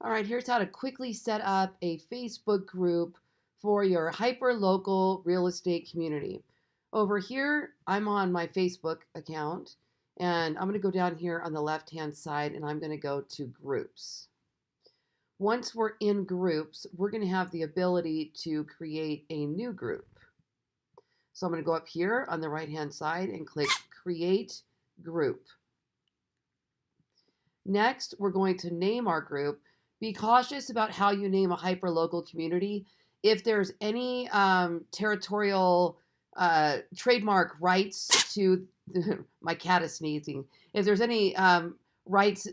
All right, here's how to quickly set up a Facebook group for your hyper-local real estate community. Over here, I'm on my Facebook account, and I'm going to go down here on the left-hand side, and I'm going to go to groups. Once we're in groups, we're going to have the ability to create a new group. So I'm going to go up here on the right-hand side and click Create Group. Next, we're going to name our group. Be cautious about how you name a hyperlocal community. If there's any territorial trademark rights to my cat is sneezing. If there's any rights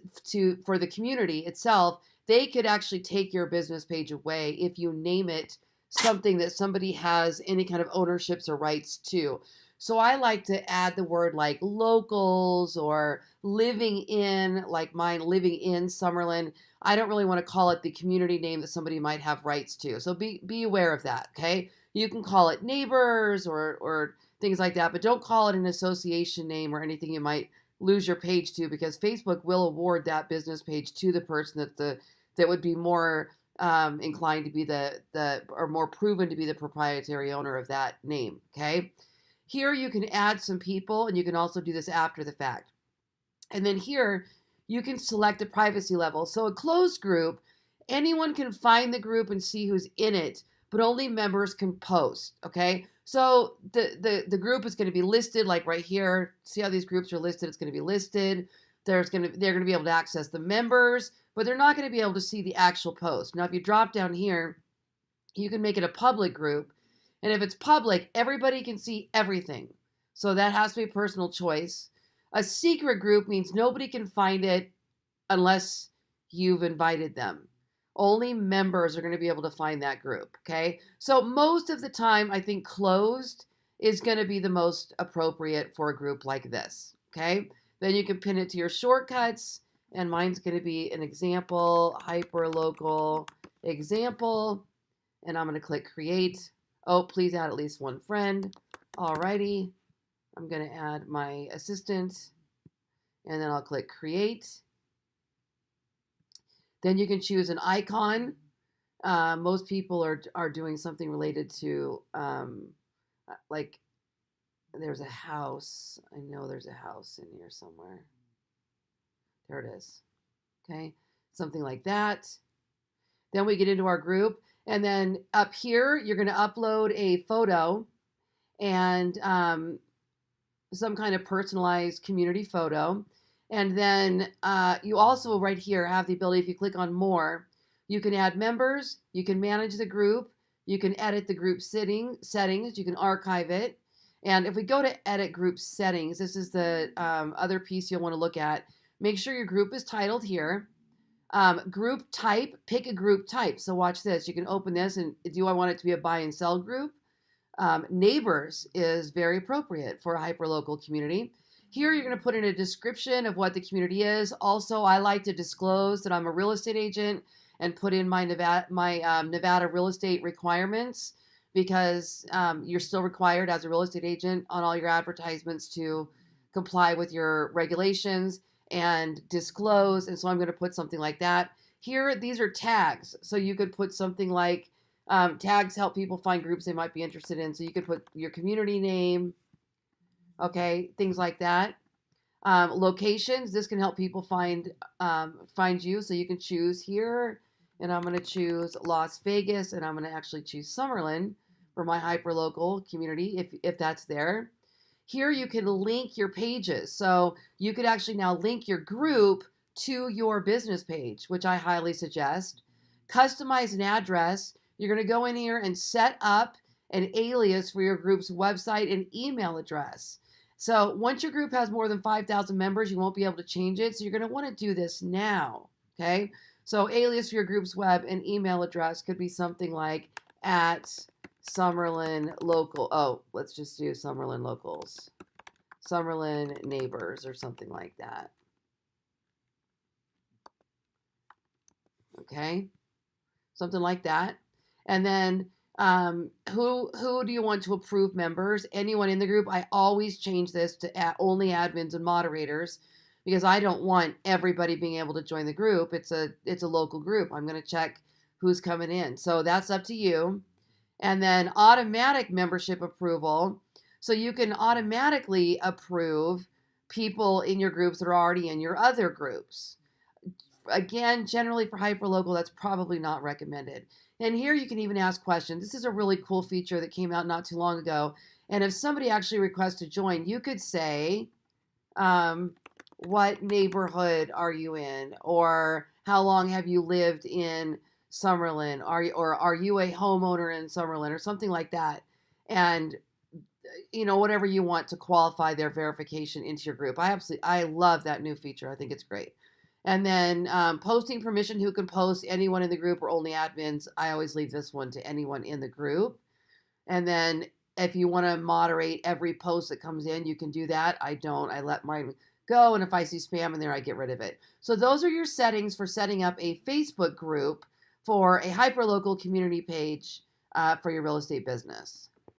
for the community itself, they could actually take your business page away if you name it something that somebody has any kind of ownerships or rights to. So I like to add the word like locals or living in, like mine, living in Summerlin. I don't really want to call it the community name that somebody might have rights to. So be aware of that, okay? You can call it neighbors or things like that, but don't call it an association name or anything you might lose your page to, because Facebook will award that business page to the person that would be more inclined to be or more proven to be the proprietary owner of that name, okay? Here you can add some people, and you can also do this after the fact. And then here you can select a privacy level. So a closed group, anyone can find the group and see who's in it, but only members can post, okay? So the group is going to be listed like right here. See how these groups are listed? It's going to be listed. They're going to be able to access the members, but they're not going to be able to see the actual post. Now, if you drop down here, you can make it a public group. And if it's public, everybody can see everything. So that has to be a personal choice. A secret group means nobody can find it unless you've invited them. Only members are going to be able to find that group, okay? So most of the time, I think closed is going to be the most appropriate for a group like this, okay? Then you can pin it to your shortcuts, and mine's going to be an example, hyperlocal example, and I'm going to click create. Oh, please add at least one friend. Alrighty, I'm going to add my assistant, and then I'll click create. Then you can choose an icon. Most people are doing something related to, like, there's a house. I know there's a house in here somewhere. There it is. Okay, something like that. Then we get into our group. And then up here, you're going to upload a photo and some kind of personalized community photo. And then you also right here have the ability, if you click on more, you can add members, you can manage the group, you can edit the group settings, you can archive it. And if we go to edit group settings, this is the other piece you'll want to look at. Make sure your group is titled here. Group type, pick a group type. So watch this. You can open this, and do I want it to be a buy and sell group? Neighbors is very appropriate for a hyperlocal community. Here you're going to put in a description of what the community is. Also, I like to disclose that I'm a real estate agent and put in my Nevada real estate requirements, because you're still required as a real estate agent on all your advertisements to comply with your regulations and disclose. And so I'm going to put something like that. Here, these are tags. So you could put something like tags help people find groups they might be interested in. So you could put your community name, okay, things like that. Locations, this can help people find you. So you can choose here, and I'm going to choose Las Vegas, and I'm going to actually choose Summerlin for my hyperlocal community if that's there. Here you can link your pages. So you could actually now link your group to your business page, which I highly suggest. Customize an address. You're going to go in here and set up an alias for your group's website and email address. So once your group has more than 5,000 members, you won't be able to change it. So you're going to want to do this now, okay? So alias for your group's web and email address could be something like @Summerlin Local. Oh, let's just do Summerlin Locals. Summerlin Neighbors or something like that. Okay? Something like that. And then who do you want to approve members? Anyone in the group. I always change this to only admins and moderators, because I don't want everybody being able to join the group. It's a local group. I'm going to check who's coming in. So that's up to you. And then automatic membership approval. So you can automatically approve people in your groups that are already in your other groups. Again, generally for hyperlocal, that's probably not recommended. And here you can even ask questions. This is a really cool feature that came out not too long ago. And if somebody actually requests to join, you could say, what neighborhood are you in? Or how long have you lived in Summerlin? Are you a homeowner in Summerlin or something like that? And whatever you want to qualify their verification into your group. I love that new feature. I think it's great. And then posting permission, who can post, anyone in the group or only admins. I always leave this one to anyone in the group. And then if you want to moderate every post that comes in, you can do that. I don't. I let mine go. And if I see spam in there, I get rid of it. So those are your settings for setting up a Facebook group for a hyperlocal community page for your real estate business.